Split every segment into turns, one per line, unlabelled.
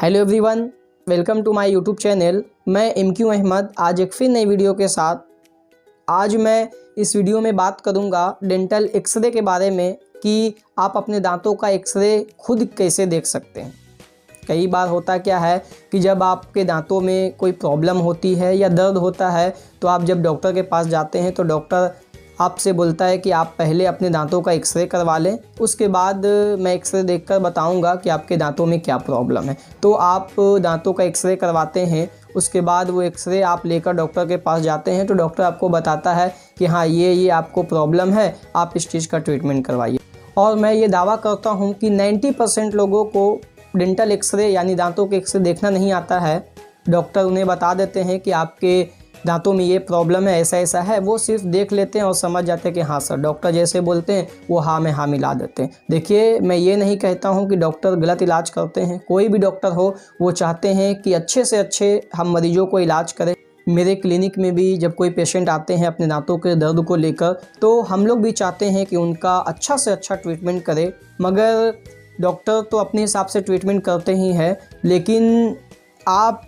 Hello everyone, welcome to my YouTube channel. मैं MQ Ahmed आज एक फिर नई वीडियो के साथ। आज मैं इस वीडियो में बात करूंगा डेंटल एक्सरे के बारे में कि आप अपने दांतों का एक्सरे खुद कैसे देख सकते हैं। कई बार होता क्या है कि जब आपके दांतों में कोई प्रॉब्लम होती है या दर्द होता है तो आप जब डॉक्टर के पास जाते हैं तो डॉक्टर आपसे बोलता है कि आप पहले अपने दांतों का एक्सरे करवा लें, उसके बाद मैं एक्सरे देखकर बताऊंगा कि आपके दांतों में क्या प्रॉब्लम है। तो आप दांतों का एक्सरे करवाते हैं, उसके बाद वो एक्सरे आप लेकर डॉक्टर के पास जाते हैं तो डॉक्टर आपको बताता है कि हाँ ये आपको प्रॉब्लम है, आप इस चीज़ का ट्रीटमेंट करवाइए। और मैं ये दावा करता हूँ कि 90% लोगों को डेंटल एक्सरे यानी दांतों के एक्सरे देखना नहीं आता है। डॉक्टर उन्हें बता देते हैं कि आपके दांतों में ये प्रॉब्लम है, ऐसा ऐसा है। वो सिर्फ देख लेते हैं और समझ जाते हैं कि हाँ सर, डॉक्टर जैसे बोलते हैं वो हाँ में हाँ मिला देते हैं। देखिए, मैं ये नहीं कहता हूँ कि डॉक्टर गलत इलाज करते हैं। कोई भी डॉक्टर हो वो चाहते हैं कि अच्छे से अच्छे हम मरीजों को इलाज करें। मेरे क्लिनिक में भी जब कोई पेशेंट आते हैं अपने दांतों के दर्द को लेकर तो हम लोग भी चाहते हैं कि उनका अच्छा से अच्छा ट्रीटमेंट करें। मगर डॉक्टर तो अपने हिसाब से ट्रीटमेंट करते ही हैं, लेकिन आप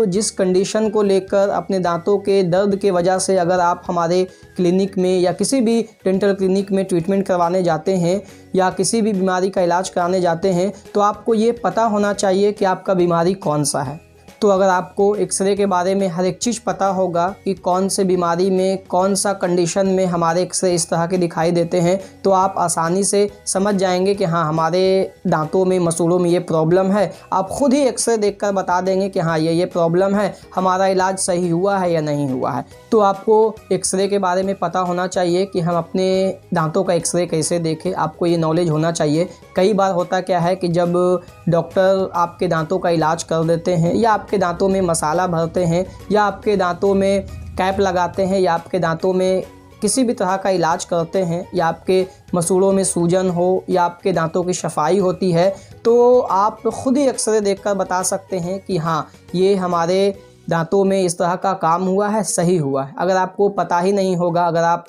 जिस कंडीशन को लेकर अपने दांतों के दर्द के वजह से अगर आप हमारे क्लिनिक में या किसी भी डेंटल क्लिनिक में ट्रीटमेंट करवाने जाते हैं या किसी भी बीमारी का इलाज कराने जाते हैं तो आपको ये पता होना चाहिए कि आपका बीमारी कौन सा है। तो अगर आपको एक्सरे के बारे में हर एक चीज़ पता होगा कि कौन से बीमारी में कौन सा कंडीशन में हमारे एक्सरे इस तरह के दिखाई देते हैं तो आप आसानी से समझ जाएंगे कि हाँ हमारे दांतों में मसूड़ों में ये प्रॉब्लम है। आप खुद ही एक्सरे देखकर बता देंगे कि हाँ ये प्रॉब्लम है, हमारा इलाज सही हुआ है या नहीं हुआ है। तो आपको एक्सरे के बारे में पता होना चाहिए कि हम अपने दांतों का एक्सरे कैसे देखें, आपको ये नॉलेज होना चाहिए। कई बार होता क्या है कि जब डॉक्टर आपके दांतों का इलाज कर देते हैं या आपके दांतों में मसाला भरते हैं या आपके दांतों में कैप लगाते हैं या आपके दांतों में किसी भी तरह का इलाज करते हैं या आपके मसूड़ों में सूजन हो या आपके दांतों की सफाई होती है तो आप खुद ही एक्सरे देखकर बता सकते हैं कि हाँ ये हमारे दांतों में इस तरह का काम हुआ है, सही हुआ है। अगर आपको पता ही नहीं होगा, अगर आप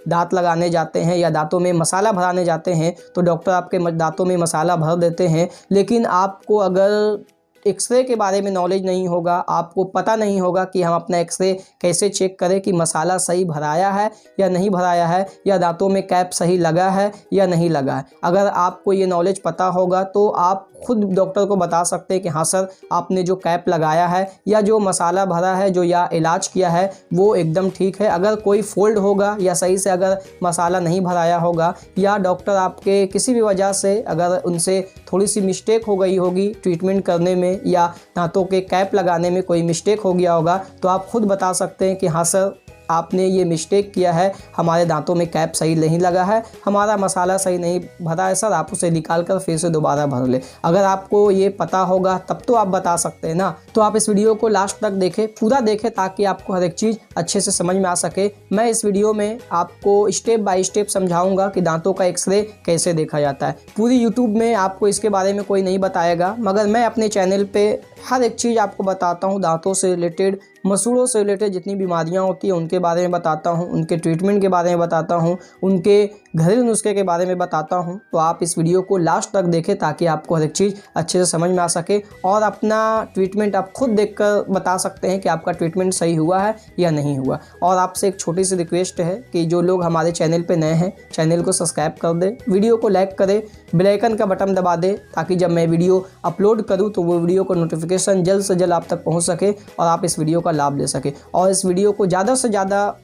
दांत लगाने जाते हैं या दांतों में मसाला भराने जाते हैं तो डॉक्टर आपके दांतों में मसाला भर देते हैं, लेकिन आपको अगर एक्सरे के बारे में नॉलेज नहीं होगा, आपको पता नहीं होगा कि हम अपना एक्सरे कैसे चेक करें कि मसाला सही भराया है या नहीं भराया है या दांतों में कैप सही लगा है या नहीं लगा है। अगर आपको ये नॉलेज पता होगा तो आप खुद डॉक्टर को बता सकते हैं कि हाँ सर, आपने जो कैप लगाया है या जो मसाला भरा है जो या इलाज किया है वो एकदम ठीक है। अगर कोई फोल्ड होगा या सही से अगर मसाला नहीं भराया होगा या डॉक्टर आपके किसी भी वजह से अगर उनसे थोड़ी सी मिस्टेक हो गई होगी ट्रीटमेंट करने में या दांतों के कैप लगाने में कोई मिस्टेक हो गया होगा तो आप खुद बता सकते हैं कि हाँ सर, आपने ये मिस्टेक किया है, हमारे दांतों में कैप सही नहीं लगा है, हमारा मसाला सही नहीं भरा है सर, आप उसे निकाल कर फिर से दोबारा भर ले। अगर आपको ये पता होगा तब तो आप बता सकते हैं ना। तो आप इस वीडियो को लास्ट तक देखें, पूरा देखें ताकि आपको हर एक चीज़ अच्छे से समझ में आ सके। मैं इस वीडियो में आपको स्टेप बाय स्टेप समझाऊंगा कि दांतों का एक्सरे कैसे देखा जाता है। पूरी यूट्यूब में आपको इसके बारे में कोई नहीं बताएगा, मगर मैं अपने चैनल पर हर एक चीज़ आपको बताता हूँ। दांतों से रिलेटेड, मसूड़ों से रिलेटेड जितनी बीमारियां होती हैं उनके बारे में बताता हूं, उनके ट्रीटमेंट के बारे में बताता हूं, उनके घरेलू नुस्खे के बारे में बताता हूं। तो आप इस वीडियो को लास्ट तक देखें ताकि आपको हर एक चीज़ अच्छे से समझ में आ सके और अपना ट्रीटमेंट आप खुद देखकर बता सकते हैं कि आपका ट्रीटमेंट सही हुआ है या नहीं हुआ। और आपसे एक छोटी सी रिक्वेस्ट है कि जो लोग हमारे चैनल पर नए हैं चैनल को सब्सक्राइब कर दें, वीडियो को लाइक करें, बेल आइकन का बटन दबा दें ताकि जब मैं वीडियो अपलोड करूँ तो वो वीडियो का नोटिफिकेशन जल्द से जल्द आप तक पहुँच सके और आप इस वीडियो का लाभ ले सके। और इस वीडियो को ज़्यादा से ज़्यादा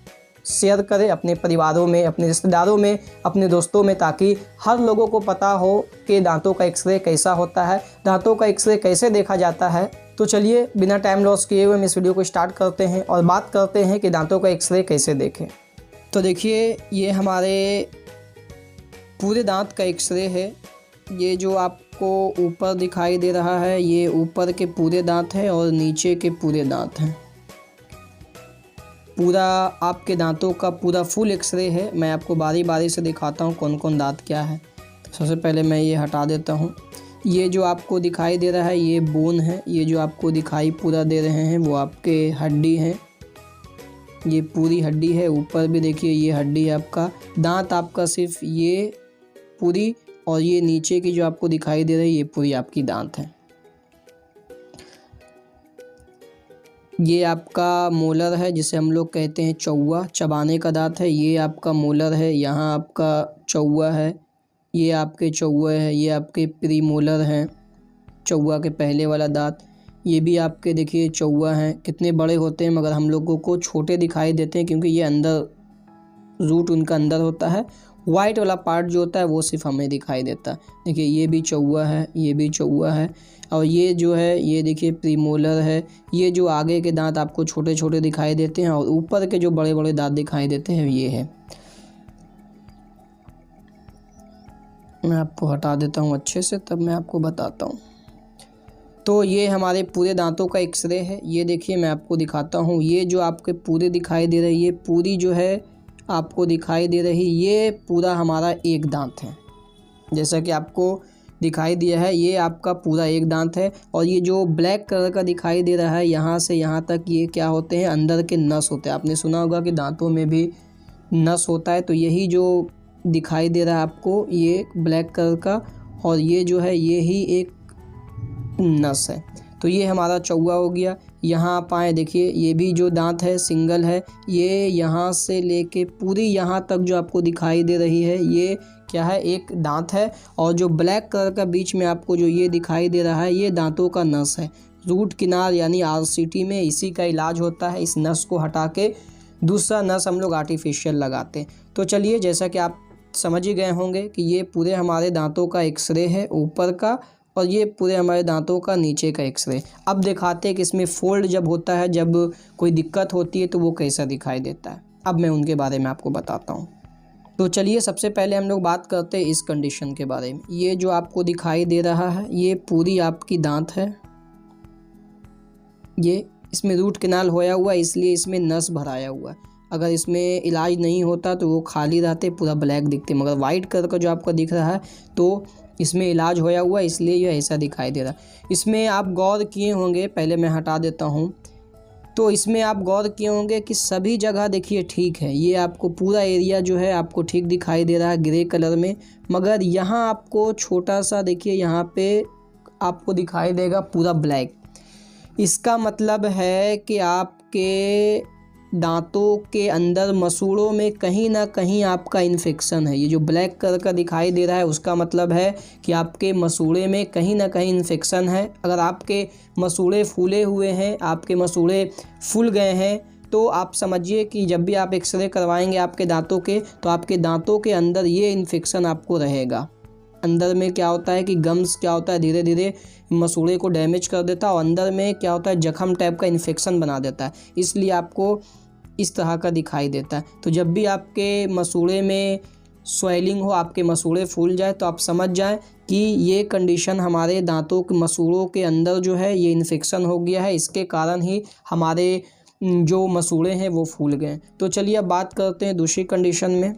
शेयर करें अपने परिवारों में, अपने रिश्तेदारों में, अपने दोस्तों में, ताकि हर लोगों को पता हो कि दांतों का एक्सरे कैसा होता है, दांतों का एक्सरे कैसे देखा जाता है। तो चलिए बिना टाइम लॉस किए हुए हम इस वीडियो को स्टार्ट करते हैं और बात करते हैं कि दांतों का एक्सरे कैसे देखें। तो देखिए, ये हमारे पूरे दांत का एक्सरे है। ये जो आपको ऊपर दिखाई दे रहा है ये ऊपर के पूरे दांत हैं और नीचे के पूरे दांत हैं। पूरा आपके दांतों का पूरा फुल एक्सरे है। मैं आपको बारी बारी से दिखाता हूँ कौन कौन दांत क्या है। तो सबसे पहले मैं ये हटा देता हूँ। ये जो आपको दिखाई दे रहा है ये बोन है। ये जो आपको दिखाई पूरा दे रहे हैं वो आपके हड्डी हैं। ये पूरी हड्डी है। ऊपर भी देखिए ये हड्डी है आपका। दांत आपका सिर्फ ये पूरी और ये नीचे की जो आपको दिखाई दे रही है ये पूरी आपकी दांत है। ये आपका मोलर है जिसे हम लोग कहते हैं चौवा, चबाने का दांत है। ये आपका मोलर है, यहाँ आपका चौवा है, ये आपके चौवे है, ये आपके प्रीमोलर हैं, चौवा के पहले वाला दांत। ये भी आपके देखिए चौवा हैं। कितने बड़े होते हैं मगर हम लोगों को छोटे दिखाई देते हैं क्योंकि ये अंदर रूट उनका अंदर होता है। वाइट वाला पार्ट जो होता है वो सिर्फ हमें दिखाई देता है। देखिए ये भी चौवा है, ये भी चौवा है, और ये जो है ये देखिए प्रीमोलर है। ये जो आगे के दांत आपको छोटे छोटे दिखाई देते हैं और ऊपर के जो बड़े बड़े दांत दिखाई देते हैं ये है। मैं आपको हटा देता हूँ अच्छे से, तब मैं आपको बताता हूँ। तो ये हमारे पूरे दांतों का एक्सरे है। ये देखिए मैं आपको दिखाता हूँ। ये जो आपके पूरे दिखाई दे रही है, पूरी जो है आपको दिखाई दे रही, ये पूरा हमारा एक दांत है। जैसा कि आपको दिखाई दिया है ये आपका पूरा एक दांत है। और ये जो ब्लैक कलर का दिखाई दे रहा है यहाँ से यहाँ तक, ये क्या होते हैं, अंदर के नस होते हैं। आपने सुना होगा कि दांतों में भी नस होता है, तो यही जो दिखाई दे रहा है आपको ये ब्लैक कलर का, और ये जो है ये ही एक नस है। तो ये हमारा चौवा हो गया। यहाँ आप आए देखिए, ये भी जो दांत है सिंगल है। ये यहाँ से लेके पूरी यहाँ तक जो आपको दिखाई दे रही है ये क्या है, एक दांत है। और जो ब्लैक कलर का बीच में आपको जो ये दिखाई दे रहा है ये दांतों का नस है। रूट किनार यानी RCT में इसी का इलाज होता है। इस नस को हटा के दूसरा नस हम लोग आर्टिफिशियल लगाते हैं। तो चलिए, जैसा कि आप समझ ही गए होंगे कि ये पूरे हमारे दांतों का एक्सरे है ऊपर का, और ये पूरे हमारे दांतों का नीचे का एक्सरे। अब दिखाते हैं कि इसमें फोल्ड जब होता है, जब कोई दिक्कत होती है तो वो कैसा दिखाई देता है। अब मैं उनके बारे में आपको बताता हूँ। तो चलिए, सबसे पहले हम लोग बात करते हैं इस कंडीशन के बारे में। ये जो आपको दिखाई दे रहा है ये पूरी आपकी दांत है। ये इसमें रूट कैनाल होया हुआ है, इसलिए इसमें नस भराया हुआ है। अगर इसमें इलाज नहीं होता तो वो खाली रहते, पूरा ब्लैक दिखते, मगर वाइट कलर का जो आपको दिख रहा है तो इसमें इलाज होया हुआ है, इसलिए ये ऐसा दिखाई दे रहा है। इसमें आप गौर किए होंगे, पहले मैं हटा देता हूँ, तो इसमें आप गौर किए होंगे कि सभी जगह देखिए ठीक है। ये आपको पूरा एरिया जो है आपको ठीक दिखाई दे रहा है ग्रे कलर में, मगर यहाँ आपको छोटा सा देखिए यहाँ पे आपको दिखाई देगा पूरा ब्लैक। इसका मतलब है कि आपके दांतों के अंदर मसूड़ों में कहीं ना कहीं आपका इन्फेक्शन है। ये जो ब्लैक कलर का दिखाई दे रहा है उसका मतलब है कि आपके मसूड़े में कहीं ना कहीं इन्फेक्शन है। अगर आपके मसूड़े फूले हुए हैं, आपके मसूड़े फूल गए हैं, तो आप समझिए कि जब भी आप एक्सरे करवाएंगे आपके दांतों के, तो आपके दांतों के अंदर ये इन्फेक्शन आपको रहेगा। अंदर में क्या होता है कि गम्स क्या होता है, धीरे धीरे मसूड़े को डैमेज कर देता है, और अंदर में क्या होता है, जख्म टाइप का इन्फेक्शन बना देता है, इसलिए आपको इस तरह का दिखाई देता है। तो जब भी आपके मसूड़े में स्वेलिंग हो, आपके मसूड़े फूल जाए, तो आप समझ जाएं कि ये कंडीशन हमारे दांतों के मसूड़ों के अंदर जो है ये इन्फेक्शन हो गया है। इसके कारण ही हमारे जो मसूड़े हैं वो फूल गए। तो चलिए अब बात करते हैं दूसरी कंडीशन में।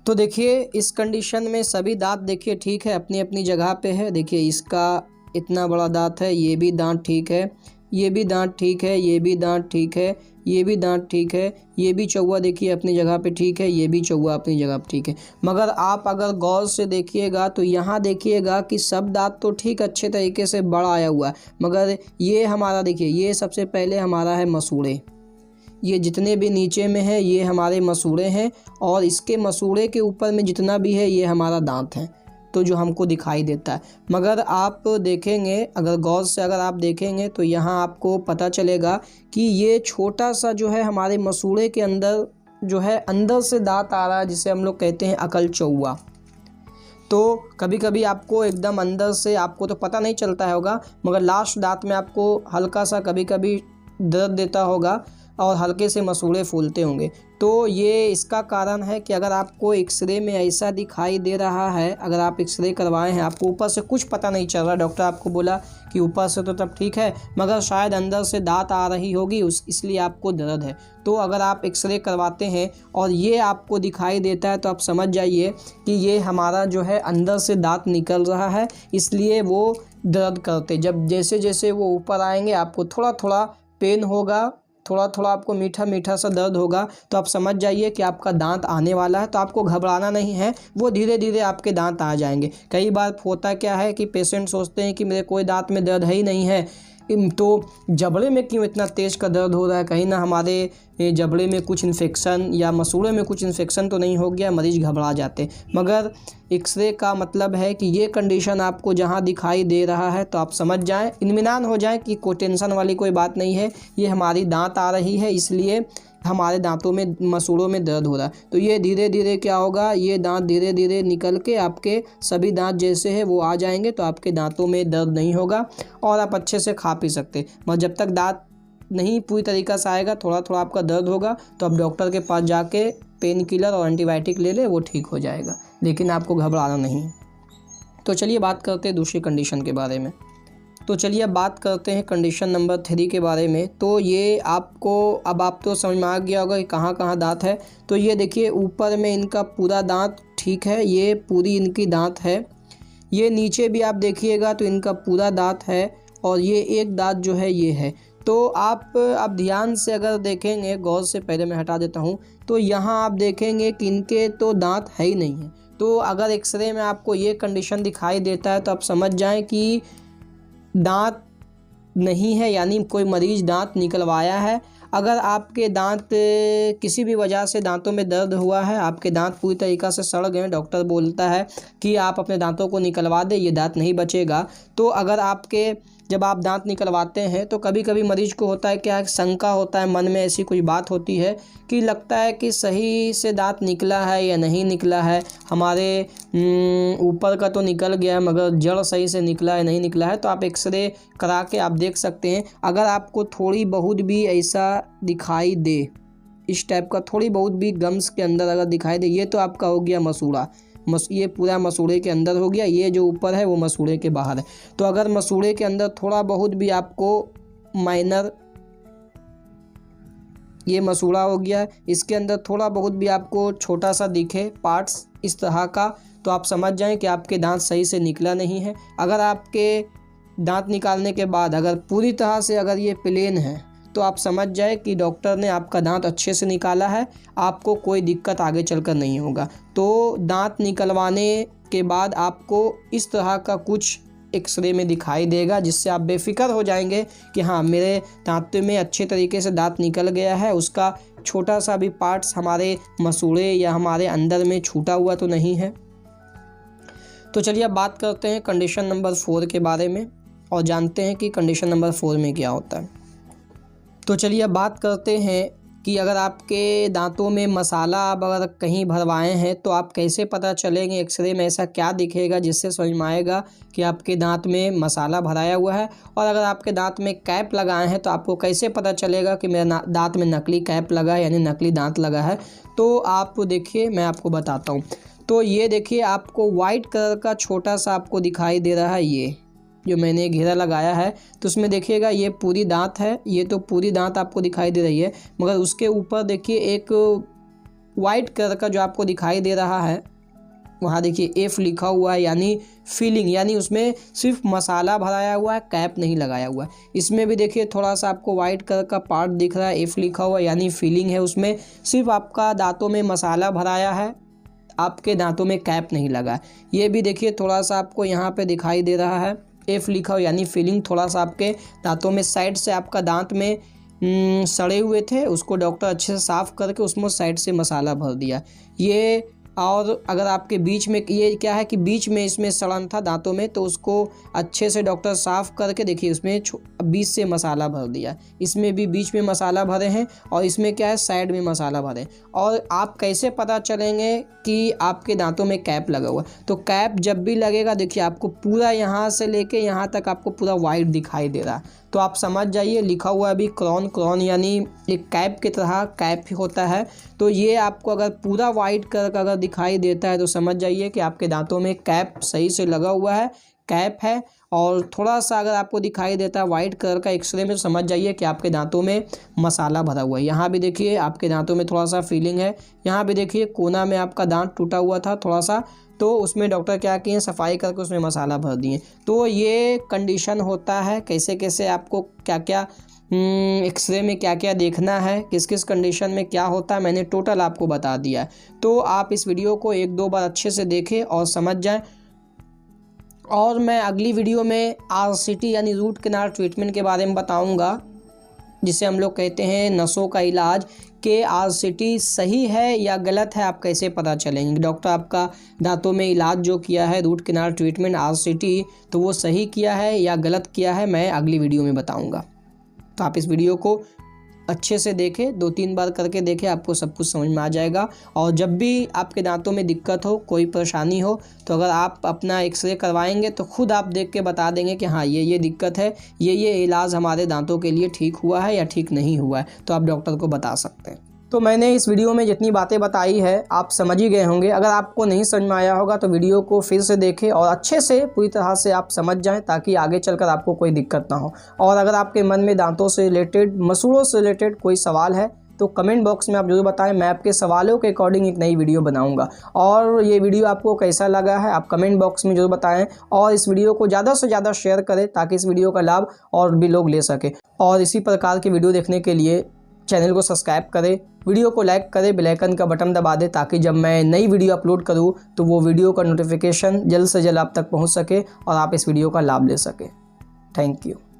तो देखिए, इस कंडीशन में सभी दांत देखिए ठीक है, अपनी अपनी जगह पे है। देखिए इसका इतना बड़ा दांत है, ये भी दांत ठीक है, ये भी दांत ठीक है, ये भी दांत ठीक है, ये भी दांत ठीक है, ये भी चौवा देखिए अपनी जगह पे ठीक है, ये भी चौवा अपनी जगह पे ठीक है। मगर आप अगर गौर से देखिएगा तो यहाँ देखिएगा कि सब दांत तो ठीक अच्छे तरीके से बड़ा आया हुआ है, मगर ये हमारा देखिए, ये सबसे पहले हमारा है मसूड़े। ये जितने भी नीचे में है ये हमारे मसूड़े हैं, और इसके मसूड़े के ऊपर में जितना भी है ये हमारा दांत है, तो जो हमको दिखाई देता है। मगर आप देखेंगे, अगर गौर से अगर आप देखेंगे तो यहाँ आपको पता चलेगा कि ये छोटा सा जो है हमारे मसूड़े के अंदर जो है अंदर से दांत आ रहा है, जिसे हम लोग कहते हैं अकल चौवा। तो कभी कभी आपको एकदम अंदर से आपको तो पता नहीं चलता होगा, मगर लास्ट दांत में आपको हल्का सा कभी कभी दर्द देता होगा और हल्के से मसूड़े फूलते होंगे। तो ये इसका कारण है कि अगर आपको एक्सरे में ऐसा दिखाई दे रहा है, अगर आप एक्सरे करवाए हैं, आपको ऊपर से कुछ पता नहीं चल रहा, डॉक्टर आपको बोला कि ऊपर से तो तब ठीक है, मगर शायद अंदर से दांत आ रही होगी इसलिए आपको दर्द है, तो अगर आप एक्सरे करवाते हैं और ये आपको दिखाई देता है तो आप समझ जाइए कि ये हमारा जो है अंदर से दांत निकल रहा है, इसलिए वो दर्द करते। जब जैसे जैसे वो ऊपर आएंगे आपको थोड़ा थोड़ा पेन होगा, थोड़ा थोड़ा आपको मीठा मीठा सा दर्द होगा, तो आप समझ जाइए कि आपका दांत आने वाला है। तो आपको घबराना नहीं है, वो धीरे धीरे आपके दांत आ जाएंगे। कई बार होता क्या है कि पेशेंट सोचते हैं कि मेरे कोई दांत में दर्द है ही नहीं है, तो जबड़े में क्यों इतना तेज़ का दर्द हो रहा है, कहीं ना हमारे जबड़े में कुछ इन्फेक्शन या मसूड़े में कुछ इन्फेक्शन तो नहीं हो गया, मरीज़ घबरा जाते। मगर एक्सरे का मतलब है कि ये कंडीशन आपको जहाँ दिखाई दे रहा है तो आप समझ जाएं, इत्मीनान हो जाएं कि कोई टेंशन वाली कोई बात नहीं है, ये हमारी दांत आ रही है इसलिए हमारे दांतों में मसूड़ों में दर्द हो रहा है। तो ये धीरे धीरे क्या होगा, ये दांत धीरे धीरे निकल के आपके सभी दांत जैसे है वो आ जाएंगे, तो आपके दांतों में दर्द नहीं होगा और आप अच्छे से खा पी सकते। मगर जब तक दांत नहीं पूरी तरीक़ा से आएगा, थोड़ा थोड़ा आपका दर्द होगा, तो आप डॉक्टर के पास जाके पेन किलर और एंटीबायोटिक ले ले, वो ठीक हो जाएगा, लेकिन आपको घबराना नहीं। तो चलिए बात करते हैं दूसरी कंडीशन के बारे में। तो चलिए अब बात करते हैं कंडीशन नंबर 3 के बारे में। तो ये आपको अब आप तो समझ में आ गया होगा कि कहाँ कहाँ दांत है। तो ये देखिए ऊपर में इनका पूरा दांत ठीक है, ये पूरी इनकी दांत है। ये नीचे भी आप देखिएगा तो इनका पूरा दांत है और ये एक दांत जो है ये है। तो आप अब ध्यान से अगर देखेंगे गौर से, पहले मैं हटा देता हूँ, तो यहाँ आप देखेंगे कि इनके तो दांत है ही नहीं है। तो अगर एक्सरे में आपको ये कंडीशन दिखाई देता है तो आप समझ जाएं कि दांत नहीं है, यानी कोई मरीज़ दांत निकलवाया है। अगर आपके दांत किसी भी वजह से दांतों में दर्द हुआ है, आपके दांत पूरी तरीक़ा से सड़ गए, डॉक्टर बोलता है कि आप अपने दांतों को निकलवा दें, ये दांत नहीं बचेगा। तो अगर आपके जब आप दांत निकलवाते हैं तो कभी कभी मरीज़ को होता है क्या, शंका होता है मन में, ऐसी कोई बात होती है कि लगता है कि सही से दांत निकला है या नहीं निकला है, हमारे ऊपर का तो निकल गया है मगर जड़ सही से निकला है नहीं निकला है। तो आप एक्सरे करा के आप देख सकते हैं। अगर आपको थोड़ी बहुत भी ऐसा दिखाई दे, इस टाइप का थोड़ी बहुत भी गम्स के अंदर अगर दिखाई दे, ये तो आपका हो गया मसूड़ा, ये पूरा मसूड़े के अंदर हो गया, ये जो ऊपर है वो मसूड़े के बाहर है। तो अगर मसूड़े के अंदर थोड़ा बहुत भी आपको माइनर, ये मसूड़ा हो गया, इसके अंदर थोड़ा बहुत भी आपको छोटा सा दिखे पार्ट्स इस तरह का, तो आप समझ जाएं कि आपके दांत सही से निकला नहीं है। अगर आपके दांत निकालने के बाद अगर पूरी तरह से अगर ये प्लेन है तो आप समझ जाए कि डॉक्टर ने आपका दांत अच्छे से निकाला है, आपको कोई दिक्कत आगे चलकर नहीं होगा। तो दांत निकलवाने के बाद आपको इस तरह का कुछ एक्सरे में दिखाई देगा, जिससे आप बेफिक्र हो जाएंगे कि हाँ मेरे दांत में अच्छे तरीके से दांत निकल गया है, उसका छोटा सा भी पार्ट्स हमारे मसूड़े या हमारे अंदर में छूटा हुआ तो नहीं है। तो चलिए अब बात करते हैं कंडीशन नंबर 4 के बारे में और जानते हैं कि कंडीशन नंबर 4 में क्या होता है। तो चलिए अब बात करते हैं कि अगर आपके दांतों में मसाला आप अगर कहीं भरवाए हैं तो आप कैसे पता चलेंगे, एक्सरे में ऐसा क्या दिखेगा जिससे समझ में आएगा कि आपके दांत में मसाला भराया हुआ है। और अगर आपके दांत में कैप लगाए हैं तो आपको कैसे पता चलेगा कि मेरा दांत में नकली कैप लगा है, यानी नकली दांत लगा है। तो आप देखिए मैं आपको बताता हूँ। तो ये देखिए आपको वाइट कलर का छोटा सा आपको दिखाई दे रहा है, ये जो मैंने घेरा लगाया है, तो उसमें देखिएगा ये पूरी दांत है, ये तो पूरी दांत आपको दिखाई दे रही है, मगर उसके ऊपर देखिए एक वाइट कलर का जो आपको दिखाई दे रहा है, वहाँ देखिए एफ लिखा हुआ है, यानी फीलिंग, यानी उसमें सिर्फ मसाला भराया हुआ है, कैप नहीं लगाया हुआ है। इसमें भी देखिए थोड़ा सा आपको वाइट कलर का पार्ट दिख रहा है, एफ लिखा हुआ है, यानी फीलिंग है, उसमें सिर्फ आपका दांतों में मसाला भराया है, आपके दांतों में कैप नहीं लगा। ये भी देखिए थोड़ा सा आपको यहाँ पे दिखाई दे रहा है, एफ लिखा हो, यानी फीलिंग, थोड़ा सा आपके दांतों में साइड से आपका दांत में सड़े हुए थे, उसको डॉक्टर अच्छे से साफ़ करके उसमें साइड से मसाला भर दिया। ये और अगर आपके बीच में ये क्या है कि बीच में इसमें सड़न था दांतों में, तो उसको अच्छे से डॉक्टर साफ़ करके देखिए उसमें बीच से मसाला भर दिया, इसमें भी बीच में मसाला भरे हैं और इसमें क्या है साइड में मसाला भरे। और आप कैसे पता चलेंगे कि आपके दांतों में कैप लगा हुआ? तो कैप जब भी लगेगा देखिए आपको पूरा यहाँ से लेके यहाँ तक आपको पूरा वाइट दिखाई दे रहा है, तो आप समझ जाइए लिखा हुआ है अभी क्राउन, क्राउन यानी एक कैप की तरह कैप होता है। तो ये आपको अगर पूरा वाइट कलर का अगर दिखाई देता है तो समझ जाइए कि आपके दांतों में कैप सही से लगा हुआ है, कैप है। और थोड़ा सा अगर आपको दिखाई देता है वाइट कलर का एक्सरे में, तो समझ जाइए कि आपके दांतों में मसाला भरा हुआ है। यहाँ भी देखिए आपके दांतों में थोड़ा सा फीलिंग है, यहाँ भी देखिए कोना में आपका दांत टूटा हुआ था थोड़ा सा, तो उसमें डॉक्टर क्या किए, सफाई करके उसमें मसाला भर दिए। तो ये कंडीशन होता है, कैसे कैसे आपको क्या क्या एक्सरे में क्या क्या देखना है, किस किस कंडीशन में क्या होता है, मैंने टोटल आपको बता दिया है। तो आप इस वीडियो को 1-2 बार अच्छे से देखें और समझ जाएं। और मैं अगली वीडियो में RCT यानी रूट कैनाल ट्रीटमेंट के बारे में बताऊंगा, जिसे हम लोग कहते हैं नसों का इलाज, कि RCT सही है या गलत है आप कैसे पता चलेंगे। डॉक्टर आपका दांतों में इलाज जो किया है रूट कैनाल ट्रीटमेंट RCT, तो वो सही किया है या गलत किया है, मैं अगली वीडियो में बताऊंगा। तो आप इस वीडियो को अच्छे से देखें, 2-3 बार करके देखें, आपको सब कुछ समझ में आ जाएगा। और जब भी आपके दांतों में दिक्कत हो, कोई परेशानी हो, तो अगर आप अपना एक्सरे करवाएंगे तो खुद आप देख के बता देंगे कि हाँ ये दिक्कत है, ये इलाज हमारे दांतों के लिए ठीक हुआ है या ठीक नहीं हुआ है, तो आप डॉक्टर को बता सकते हैं। तो मैंने इस वीडियो में जितनी बातें बताई है आप समझ ही गए होंगे। अगर आपको नहीं समझ में आया होगा तो वीडियो को फिर से देखें और अच्छे से पूरी तरह से आप समझ जाएं, ताकि आगे चलकर आपको कोई दिक्कत ना हो। और अगर आपके मन में दांतों से रिलेटेड, मसूड़ों से रिलेटेड कोई सवाल है तो कमेंट बॉक्स में आप जरूर बताएं, मैं आपके सवालों के अकॉर्डिंग एक नई वीडियो बनाऊंगा। और ये वीडियो आपको कैसा लगा है आप कमेंट बॉक्स में जरूर बताएं, और इस वीडियो को ज़्यादा से ज़्यादा शेयर करें ताकि इस वीडियो का लाभ और भी लोग ले सकें। और इसी प्रकार की वीडियो देखने के लिए चैनल को सब्सक्राइब करें, वीडियो को लाइक करें, बेल आइकन का बटन दबा दें, ताकि जब मैं नई वीडियो अपलोड करूं तो वो वीडियो का नोटिफिकेशन जल्द से जल्द आप तक पहुंच सके और आप इस वीडियो का लाभ ले सकें। Thank you.